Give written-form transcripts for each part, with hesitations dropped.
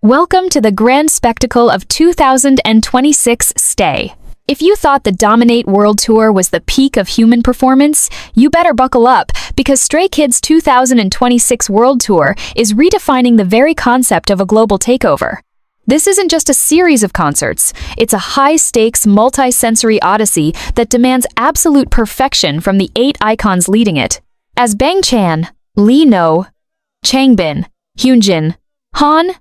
Welcome to the grand spectacle of 2026 Stay. If you thought the Dominate World Tour was the peak of human performance, you better buckle up, because Stray Kids 2026 World Tour is redefining the very concept of a global takeover. This isn't just a series of concerts, it's a high-stakes, multi-sensory odyssey that demands absolute perfection from the 8 icons leading it. As Bang Chan, Lee No, Changbin, Hyunjin, Han,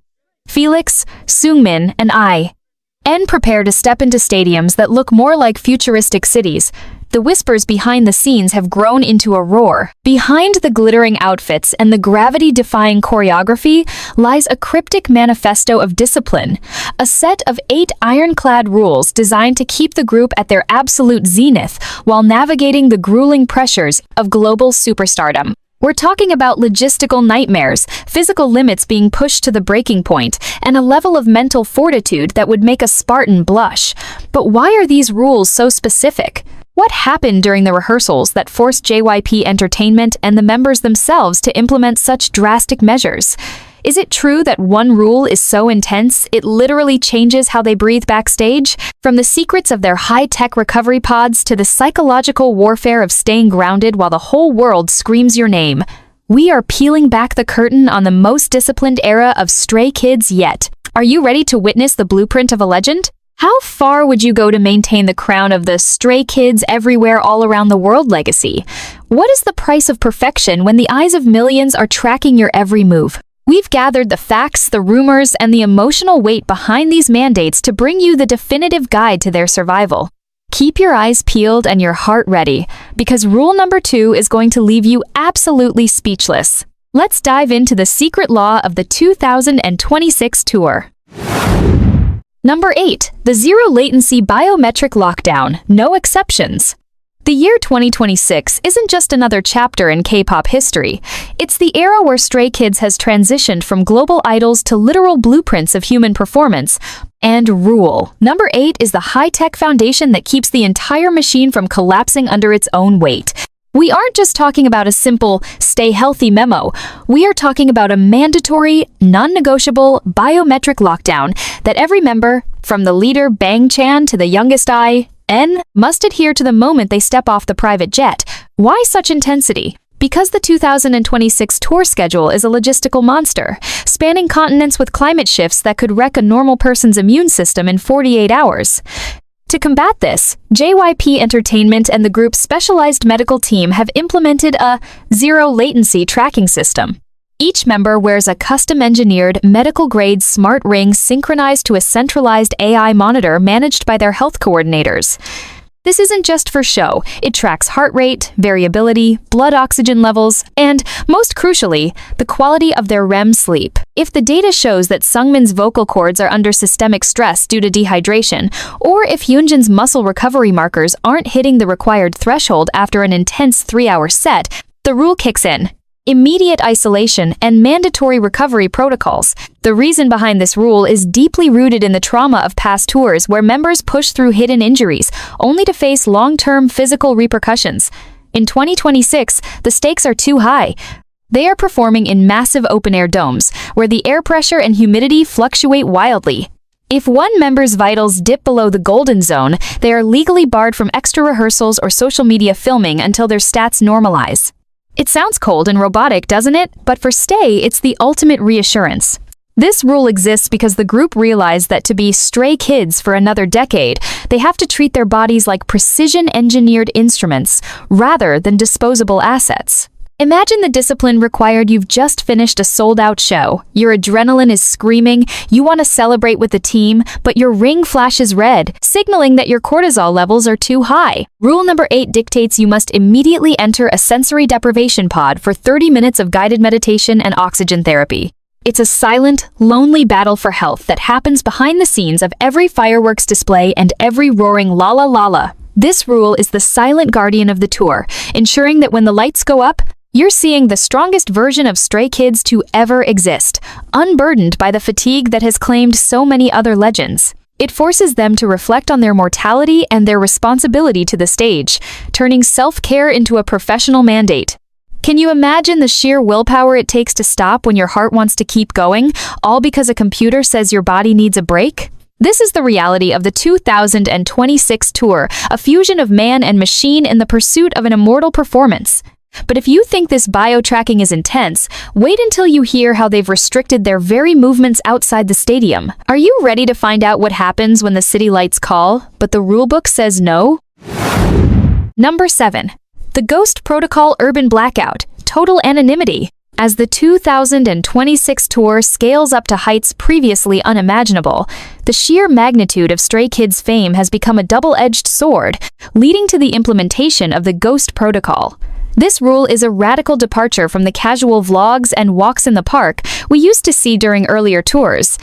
Felix, Seungmin, and I.N. prepare to step into stadiums that look more like futuristic cities, the whispers behind the scenes have grown into a roar. Behind the glittering outfits and the gravity-defying choreography lies a cryptic manifesto of discipline, a set of 8 ironclad rules designed to keep the group at their absolute zenith while navigating the grueling pressures of global superstardom. We're talking about logistical nightmares, physical limits being pushed to the breaking point, and a level of mental fortitude that would make a Spartan blush. But why are these rules so specific? What happened during the rehearsals that forced JYP Entertainment and the members themselves to implement such drastic measures? Is it true that one rule is so intense, it literally changes how they breathe backstage? From the secrets of their high-tech recovery pods to the psychological warfare of staying grounded while the whole world screams your name, we are peeling back the curtain on the most disciplined era of Stray Kids yet. Are you ready to witness the blueprint of a legend? How far would you go to maintain the crown of the Stray Kids everywhere all around the world legacy? What is the price of perfection when the eyes of millions are tracking your every move? We've gathered the facts, the rumors, and the emotional weight behind these mandates to bring you the definitive guide to their survival. Keep your eyes peeled and your heart ready, because rule number 2 is going to leave you absolutely speechless. Let's dive into the secret law of the 2026 tour. Number 8. The Zero Latency Biometric Lockdown. No exceptions. The year 2026 isn't just another chapter in K-pop history. It's the era where Stray Kids has transitioned from global idols to literal blueprints of human performance and rule. Number 8 is the high-tech foundation that keeps the entire machine from collapsing under its own weight. We aren't just talking about a simple stay healthy memo. We are talking about a mandatory, non-negotiable biometric lockdown that every member, from the leader Bang Chan to the youngest I.N., must adhere to the moment they step off the private jet. Why such intensity? Because the 2026 tour schedule is a logistical monster, spanning continents with climate shifts that could wreck a normal person's immune system in 48 hours. To combat this, JYP Entertainment and the group's specialized medical team have implemented a zero-latency tracking system. Each member wears a custom-engineered, medical-grade smart ring synchronized to a centralized AI monitor managed by their health coordinators. This isn't just for show. It tracks heart rate, variability, blood oxygen levels, and, most crucially, the quality of their REM sleep. If the data shows that Seungmin's vocal cords are under systemic stress due to dehydration, or if Hyunjin's muscle recovery markers aren't hitting the required threshold after an intense 3-hour set, the rule kicks in. Immediate isolation and mandatory recovery protocols. The reason behind this rule is deeply rooted in the trauma of past tours where members push through hidden injuries, only to face long-term physical repercussions. In 2026, the stakes are too high. They are performing in massive open-air domes, where the air pressure and humidity fluctuate wildly. If one member's vitals dip below the golden zone, they are legally barred from extra rehearsals or social media filming until their stats normalize. It sounds cold and robotic, doesn't it? But for Stay, it's the ultimate reassurance. This rule exists because the group realized that to be Stray Kids for another decade, they have to treat their bodies like precision-engineered instruments, rather than disposable assets. Imagine the discipline required. You've just finished a sold-out show. Your adrenaline is screaming, you want to celebrate with the team, but your ring flashes red, signaling that your cortisol levels are too high. Rule number 8 dictates you must immediately enter a sensory deprivation pod for 30 minutes of guided meditation and oxygen therapy. It's a silent, lonely battle for health that happens behind the scenes of every fireworks display and every roaring la la la la. This rule is the silent guardian of the tour, ensuring that when the lights go up, you're seeing the strongest version of Stray Kids to ever exist, unburdened by the fatigue that has claimed so many other legends. It forces them to reflect on their mortality and their responsibility to the stage, turning self-care into a professional mandate. Can you imagine the sheer willpower it takes to stop when your heart wants to keep going, all because a computer says your body needs a break? This is the reality of the 2026 tour, a fusion of man and machine in the pursuit of an immortal performance. But if you think this bio-tracking is intense, wait until you hear how they've restricted their very movements outside the stadium. Are you ready to find out what happens when the city lights call, but the rulebook says no? Number 7. The Ghost Protocol Urban Blackout, Total Anonymity. As the 2026 tour scales up to heights previously unimaginable, the sheer magnitude of Stray Kids' fame has become a double-edged sword, leading to the implementation of the Ghost Protocol. This rule is a radical departure from the casual vlogs and walks in the park we used to see during earlier tours.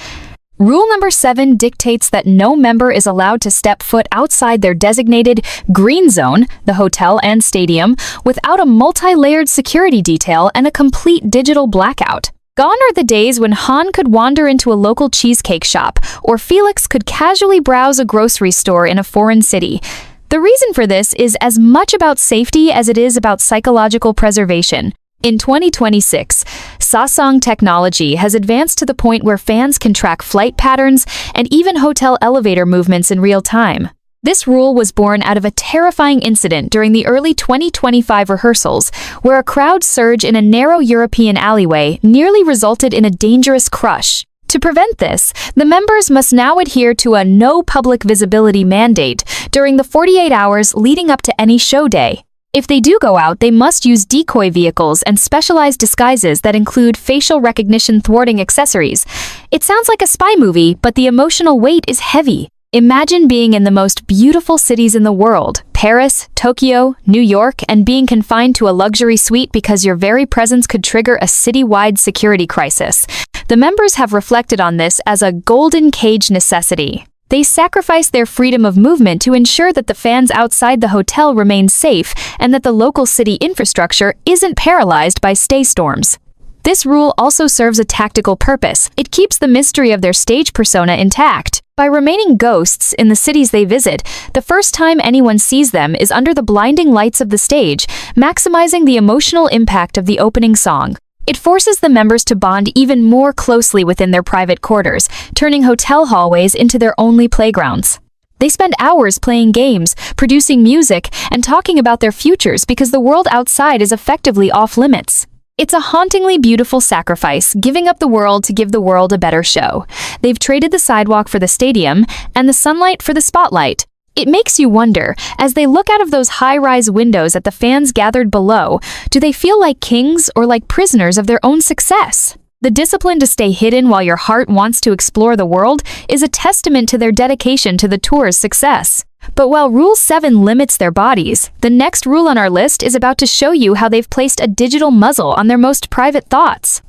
Rule number 7 dictates that no member is allowed to step foot outside their designated green zone, the hotel and stadium, without a multi-layered security detail and a complete digital blackout. Gone are the days when Han could wander into a local cheesecake shop, or Felix could casually browse a grocery store in a foreign city. The reason for this is as much about safety as it is about psychological preservation. In 2026, Samsung technology has advanced to the point where fans can track flight patterns and even hotel elevator movements in real time. This rule was born out of a terrifying incident during the early 2025 rehearsals, where a crowd surge in a narrow European alleyway nearly resulted in a dangerous crush. To prevent this, the members must now adhere to a no public visibility mandate during the 48 hours leading up to any show day. If they do go out, they must use decoy vehicles and specialized disguises that include facial recognition thwarting accessories. It sounds like a spy movie, but the emotional weight is heavy. Imagine being in the most beautiful cities in the world, Paris, Tokyo, New York, and being confined to a luxury suite because your very presence could trigger a citywide security crisis. The members have reflected on this as a golden cage necessity. They sacrifice their freedom of movement to ensure that the fans outside the hotel remain safe and that the local city infrastructure isn't paralyzed by stay storms. This rule also serves a tactical purpose. It keeps the mystery of their stage persona intact. By remaining ghosts in the cities they visit, the first time anyone sees them is under the blinding lights of the stage, maximizing the emotional impact of the opening song. It forces the members to bond even more closely within their private quarters, turning hotel hallways into their only playgrounds. They spend hours playing games, producing music, and talking about their futures because the world outside is effectively off-limits. It's a hauntingly beautiful sacrifice, giving up the world to give the world a better show. They've traded the sidewalk for the stadium and the sunlight for the spotlight. It makes you wonder, as they look out of those high-rise windows at the fans gathered below, do they feel like kings or like prisoners of their own success? The discipline to stay hidden while your heart wants to explore the world is a testament to their dedication to the tour's success. But while Rule 7 limits their bodies, the next rule on our list is about to show you how they've placed a digital muzzle on their most private thoughts.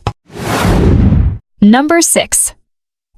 Number 6.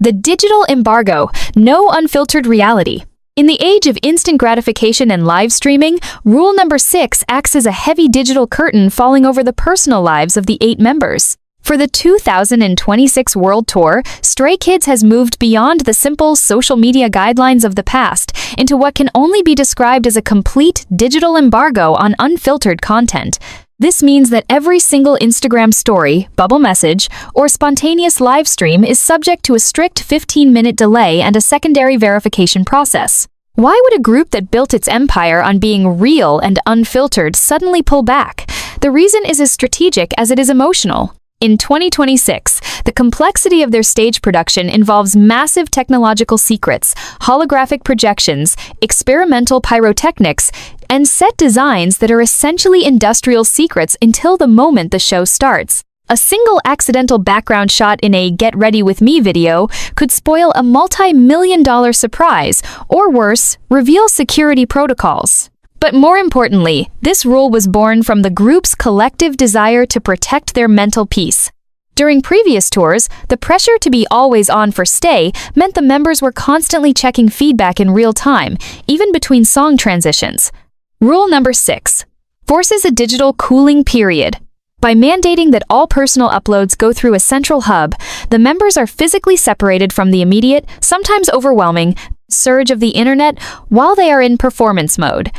The digital embargo, no unfiltered reality. In the age of instant gratification and live streaming, rule number 6 acts as a heavy digital curtain falling over the personal lives of the 8 members. For the 2026 World Tour, Stray Kids has moved beyond the simple social media guidelines of the past into what can only be described as a complete digital embargo on unfiltered content. This means that every single Instagram story, bubble message, or spontaneous live stream is subject to a strict 15-minute delay and a secondary verification process. Why would a group that built its empire on being real and unfiltered suddenly pull back? The reason is as strategic as it is emotional. In 2026, the complexity of their stage production involves massive technological secrets, holographic projections, experimental pyrotechnics, and set designs that are essentially industrial secrets until the moment the show starts. A single accidental background shot in a Get Ready With Me video could spoil a multi-million-dollar surprise, or worse, reveal security protocols. But more importantly, this rule was born from the group's collective desire to protect their mental peace. During previous tours, the pressure to be always on for Stay meant the members were constantly checking feedback in real time, even between song transitions. Rule number 6. Forces a digital cooling period. By mandating that all personal uploads go through a central hub, the members are physically separated from the immediate, sometimes overwhelming, surge of the internet while they are in performance mode.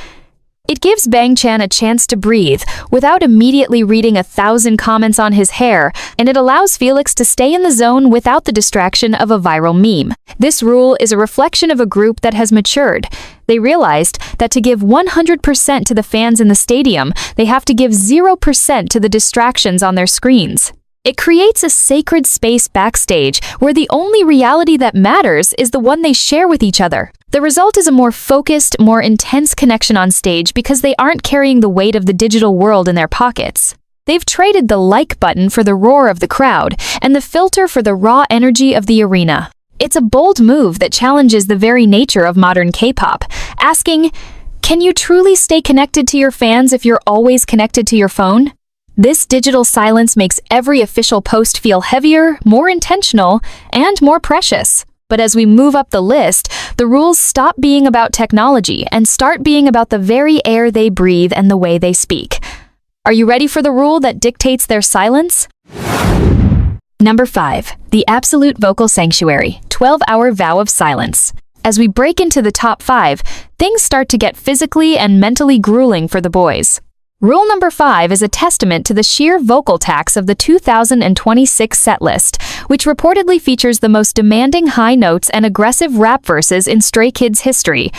It gives Bang Chan a chance to breathe without immediately reading 1,000 comments on his hair, and it allows Felix to stay in the zone without the distraction of a viral meme. This rule is a reflection of a group that has matured. They realized that to give 100% to the fans in the stadium, they have to give 0% to the distractions on their screens. It creates a sacred space backstage where the only reality that matters is the one they share with each other. The result is a more focused, more intense connection on stage because they aren't carrying the weight of the digital world in their pockets. They've traded the like button for the roar of the crowd and the filter for the raw energy of the arena. It's a bold move that challenges the very nature of modern K-pop, asking, can you truly stay connected to your fans if you're always connected to your phone? This digital silence makes every official post feel heavier, more intentional, and more precious. But as we move up the list, the rules stop being about technology and start being about the very air they breathe and the way they speak. Are you ready for the rule that dictates their silence? Number 5. The Absolute Vocal Sanctuary, 12-Hour Vow of Silence. As we break into the top 5, things start to get physically and mentally grueling for the boys. Rule number 5 is a testament to the sheer vocal tax of the 2026 setlist, which reportedly features the most demanding high notes and aggressive rap verses in Stray Kids history.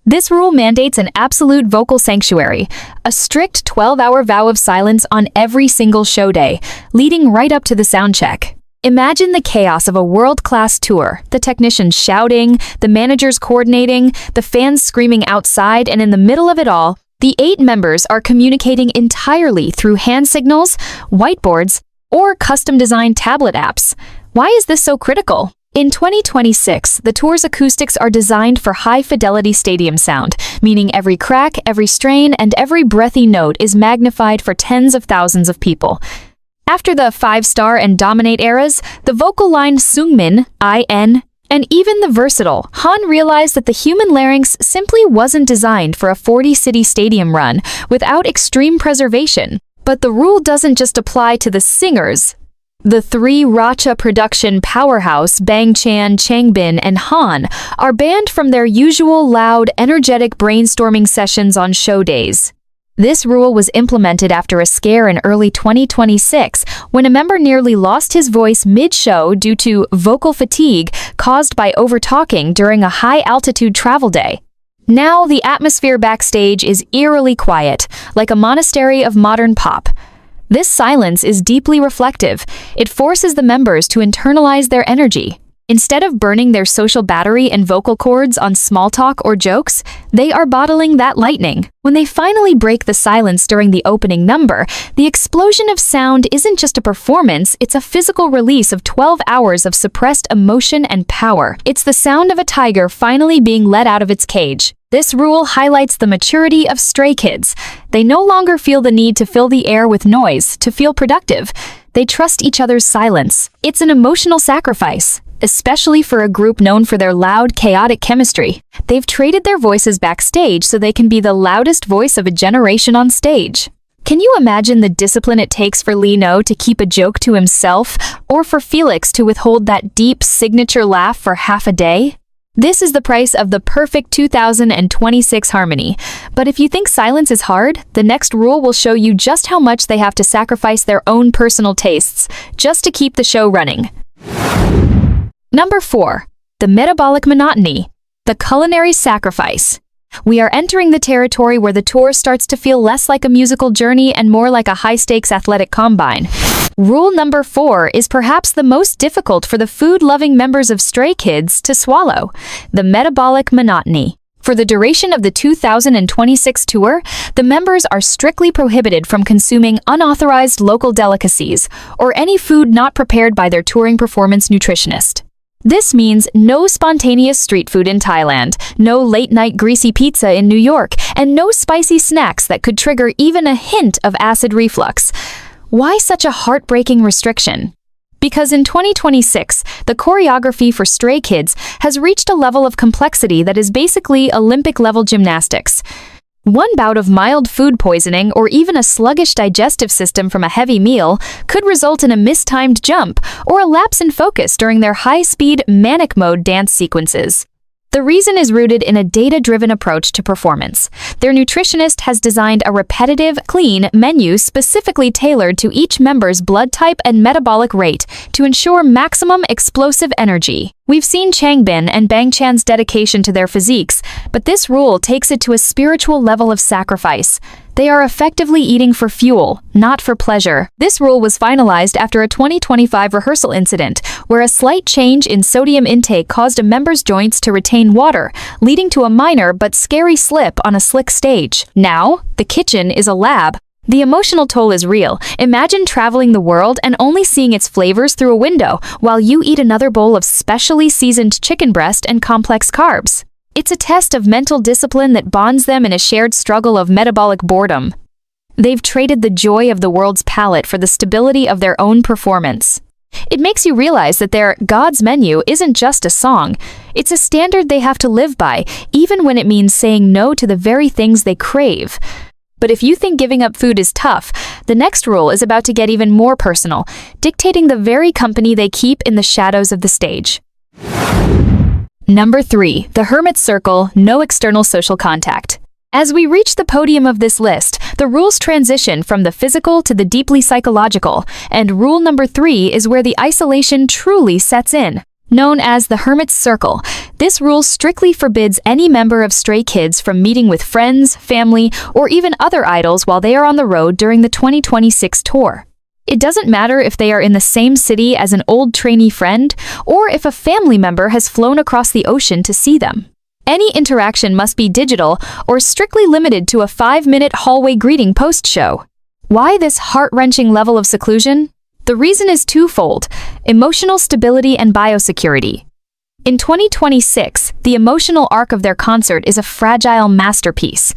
This rule mandates an absolute vocal sanctuary, a strict 12-hour vow of silence on every single show day, leading right up to the soundcheck. Imagine the chaos of a world-class tour, the technicians shouting, the managers coordinating, the fans screaming outside, and in the middle of it all, the 8 members are communicating entirely through hand signals, whiteboards, or custom-designed tablet apps. Why is this so critical? In 2026, the tour's acoustics are designed for high-fidelity stadium sound, meaning every crack, every strain, and every breathy note is magnified for tens of thousands of people. After the 5-star and dominate eras, the vocal line Seungmin, IN, and even the versatile Han realized that the human larynx simply wasn't designed for a 40-city stadium run without extreme preservation. But the rule doesn't just apply to the singers. The 3 Racha production powerhouse Bang Chan, Changbin, and Han are banned from their usual loud, energetic brainstorming sessions on show days. This rule was implemented after a scare in early 2026 when a member nearly lost his voice mid-show due to vocal fatigue caused by overtalking during a high-altitude travel day. Now, the atmosphere backstage is eerily quiet, like a monastery of modern pop. This silence is deeply reflective. It forces the members to internalize their energy. Instead of burning their social battery and vocal cords on small talk or jokes, they are bottling that lightning. When they finally break the silence during the opening number, the explosion of sound isn't just a performance, it's a physical release of 12 hours of suppressed emotion and power. It's the sound of a tiger finally being let out of its cage. This rule highlights the maturity of Stray Kids. They no longer feel the need to fill the air with noise to feel productive. They trust each other's silence. It's an emotional sacrifice, especially for a group known for their loud, chaotic chemistry. They've traded their voices backstage so they can be the loudest voice of a generation on stage. Can you imagine the discipline it takes for Lee No to keep a joke to himself, or for Felix to withhold that deep signature laugh for half a day? This is the price of the perfect 2026 harmony. But if you think silence is hard, the next rule will show you just how much they have to sacrifice their own personal tastes just to keep the show running. Number 4. The Metabolic Monotony, the Culinary Sacrifice. We are entering the territory where the tour starts to feel less like a musical journey and more like a high-stakes athletic combine. Rule number 4 is perhaps the most difficult for the food-loving members of Stray Kids to swallow: the metabolic monotony. For the duration of the 2026 tour, the members are strictly prohibited from consuming unauthorized local delicacies or any food not prepared by their touring performance nutritionist. This means no spontaneous street food in Thailand, no late-night greasy pizza in New York, and no spicy snacks that could trigger even a hint of acid reflux. Why such a heartbreaking restriction? Because in 2026, the choreography for Stray Kids has reached a level of complexity that is basically Olympic-level gymnastics. One bout of mild food poisoning or even a sluggish digestive system from a heavy meal could result in a mistimed jump or a lapse in focus during their high-speed, manic mode dance sequences. The The reason is rooted in a data-driven approach to performance. Their nutritionist has designed a repetitive, clean menu specifically tailored to each member's blood type and metabolic rate to ensure maximum explosive energy. We've seen Changbin and Bangchan's dedication to their physiques, but this rule takes it to a spiritual level of sacrifice. They are effectively eating for fuel, not for pleasure. This rule was finalized after a 2025 rehearsal incident, where a slight change in sodium intake caused a member's joints to retain water, leading to a minor but scary slip on a slick stage. Now, the kitchen is a lab. The emotional toll is real. Imagine traveling the world and only seeing its flavors through a window, while you eat another bowl of specially seasoned chicken breast and complex carbs. It's a test of mental discipline that bonds them in a shared struggle of metabolic boredom. They've traded the joy of the world's palate for the stability of their own performance. It makes you realize that their God's menu isn't just a song. It's a standard they have to live by, even when it means saying no to the very things they crave. But if you think giving up food is tough, the next rule is about to get even more personal, dictating the very company they keep in the shadows of the stage. Number 3. The Hermit Circle, no external social contact. As we reach the podium of this list, the rules transition from the physical to the deeply psychological, and rule number 3 is where the isolation truly sets in. Known as the Hermit Circle, this rule strictly forbids any member of Stray Kids from meeting with friends, family, or even other idols while they are on the road during the 2026 tour. It doesn't matter if they are in the same city as an old trainee friend, or if a family member has flown across the ocean to see them. Any interaction must be digital or strictly limited to a 5-minute hallway greeting post-show. Why this heart-wrenching level of seclusion? The reason is twofold: emotional stability and biosecurity. In 2026, the emotional arc of their concert is a fragile masterpiece.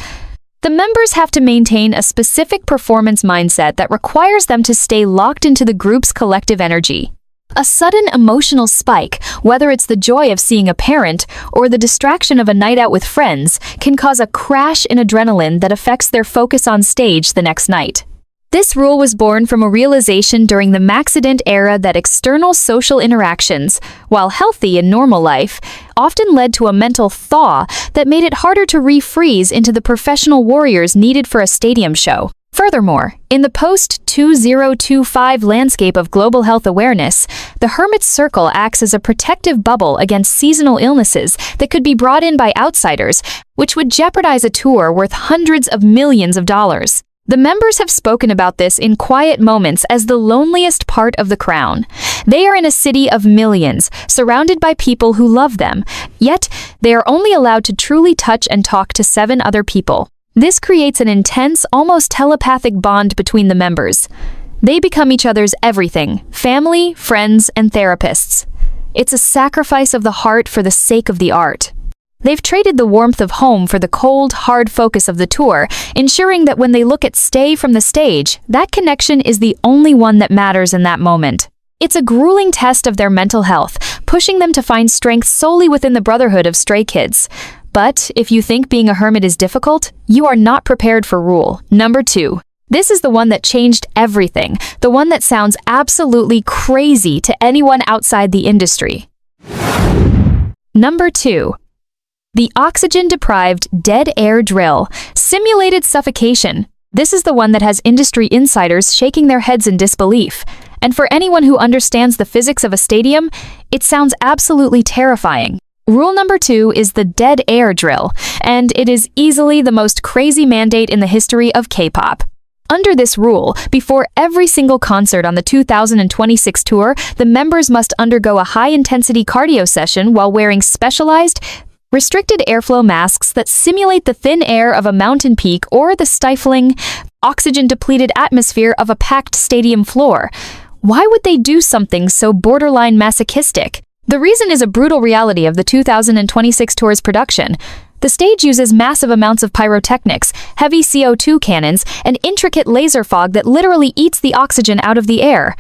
The members have to maintain a specific performance mindset that requires them to stay locked into the group's collective energy. A sudden emotional spike, whether it's the joy of seeing a parent or the distraction of a night out with friends, can cause a crash in adrenaline that affects their focus on stage the next night. This rule was born from a realization during the Maxident era that external social interactions, while healthy in normal life, often led to a mental thaw that made it harder to refreeze into the professional warriors needed for a stadium show. Furthermore, in the post-2025 landscape of global health awareness, the Hermit Circle acts as a protective bubble against seasonal illnesses that could be brought in by outsiders, which would jeopardize a tour worth hundreds of millions of dollars. The members have spoken about this in quiet moments as the loneliest part of the crown. They are in a city of millions, surrounded by people who love them, yet they are only allowed to truly touch and talk to 7 other people. This creates an intense, almost telepathic bond between the members. They become each other's everything: family, friends, and therapists. It's a sacrifice of the heart for the sake of the art. They've traded the warmth of home for the cold, hard focus of the tour, ensuring that when they look at Stay from the stage, that connection is the only one that matters in that moment. It's a grueling test of their mental health, pushing them to find strength solely within the brotherhood of Stray Kids. But if you think being a hermit is difficult, you are not prepared for rule number 2. This is the one that changed everything, the one that sounds absolutely crazy to anyone outside the industry. Number 2. The oxygen-deprived dead air drill, simulated suffocation. This is the one that has industry insiders shaking their heads in disbelief. And for anyone who understands the physics of a stadium, it sounds absolutely terrifying. Rule number 2 is the dead air drill, and it is easily the most crazy mandate in the history of K-pop. Under this rule, before every single concert on the 2026 tour, the members must undergo a high-intensity cardio session while wearing specialized, restricted airflow masks that simulate the thin air of a mountain peak or the stifling, oxygen-depleted atmosphere of a packed stadium floor. Why would they do something so borderline masochistic? The reason is a brutal reality of the 2026 tour's production. The stage uses massive amounts of pyrotechnics, heavy CO2 cannons, and intricate laser fog that literally eats the oxygen out of the air.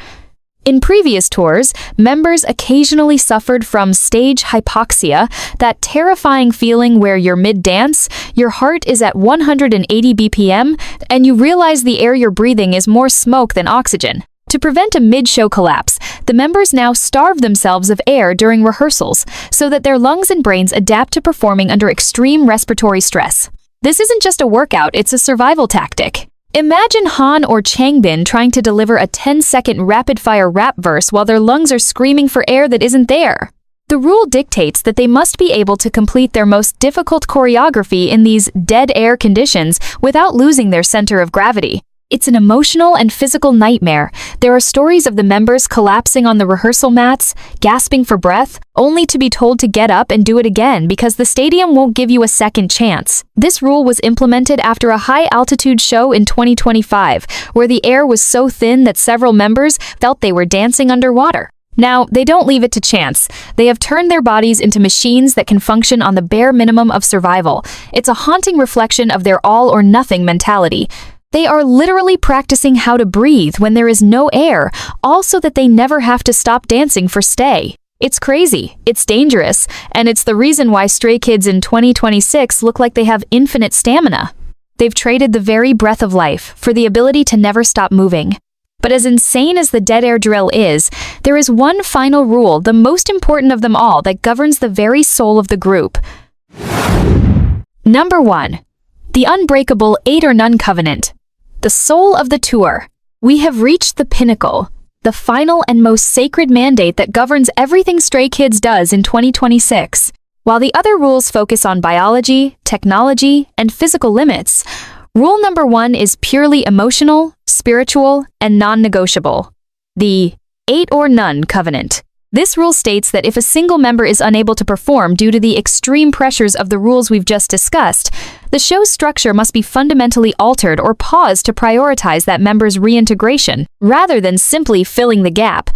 In previous tours, members occasionally suffered from stage hypoxia, that terrifying feeling where you're mid-dance, your heart is at 180 BPM, and you realize the air you're breathing is more smoke than oxygen. To prevent a mid-show collapse, the members now starve themselves of air during rehearsals so that their lungs and brains adapt to performing under extreme respiratory stress. This isn't just a workout, it's a survival tactic. Imagine Han or Changbin trying to deliver a 10-second rapid-fire rap verse while their lungs are screaming for air that isn't there. The rule dictates that they must be able to complete their most difficult choreography in these dead air conditions without losing their center of gravity. It's an emotional and physical nightmare. There are stories of the members collapsing on the rehearsal mats, gasping for breath, only to be told to get up and do it again because the stadium won't give you a second chance. This rule was implemented after a high-altitude show in 2025, where the air was so thin that several members felt they were dancing underwater. Now, they don't leave it to chance. They have turned their bodies into machines that can function on the bare minimum of survival. It's a haunting reflection of their all-or-nothing mentality. They are literally practicing how to breathe when there is no air, all so that they never have to stop dancing for stay. It's crazy, it's dangerous, and it's the reason why Stray Kids in 2026 look like they have infinite stamina. They've traded the very breath of life for the ability to never stop moving. But as insane as the dead air drill is, there is one final rule, the most important of them all, that governs the very soul of the group. Number 1. The unbreakable 8 or none covenant. The soul of the tour. We have reached the pinnacle, the final and most sacred mandate that governs everything Stray Kids does in 2026. While the other rules focus on biology, technology, and physical limits, rule number 1 is purely emotional, spiritual, and non-negotiable. The 8 or none covenant. This rule states that if a single member is unable to perform due to the extreme pressures of the rules we've just discussed, the show's structure must be fundamentally altered or paused to prioritize that member's reintegration, rather than simply filling the gap.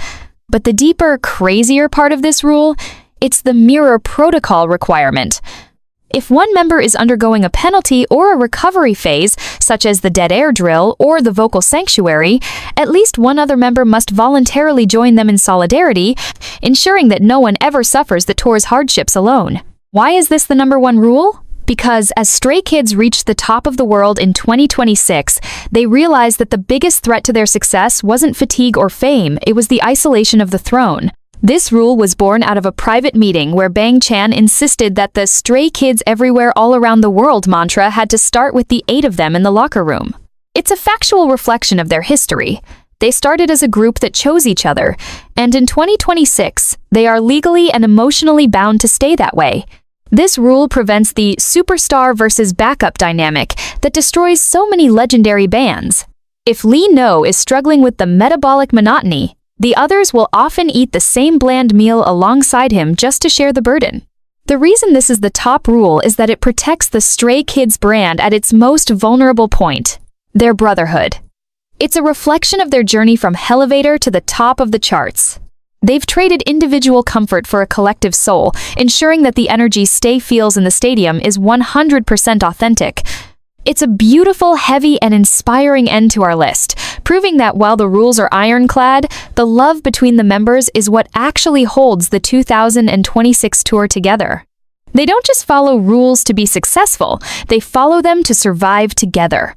But the deeper, crazier part of this rule, it's the mirror protocol requirement. If one member is undergoing a penalty or a recovery phase, such as the dead air drill or the vocal sanctuary, at least one other member must voluntarily join them in solidarity, ensuring that no one ever suffers the tour's hardships alone. Why is this the number 1 rule? Because as Stray Kids reached the top of the world in 2026, they realized that the biggest threat to their success wasn't fatigue or fame, it was the isolation of the throne. This rule was born out of a private meeting where Bang Chan insisted that the Stray Kids everywhere all around the world mantra had to start with the 8 of them in the locker room. It's a factual reflection of their history. They started as a group that chose each other, and in 2026, they are legally and emotionally bound to stay that way. This rule prevents the superstar versus backup dynamic that destroys so many legendary bands. If Lee No is struggling with the metabolic monotony, the others will often eat the same bland meal alongside him just to share the burden. The reason this is the top rule is that it protects the Stray Kids brand at its most vulnerable point, their brotherhood. It's a reflection of their journey from elevator to the top of the charts. They've traded individual comfort for a collective soul, ensuring that the energy Stay feels in the stadium is 100% authentic. It's a beautiful, heavy, and inspiring end to our list, proving that while the rules are ironclad, the love between the members is what actually holds the 2026 tour together. They don't just follow rules to be successful, they follow them to survive together.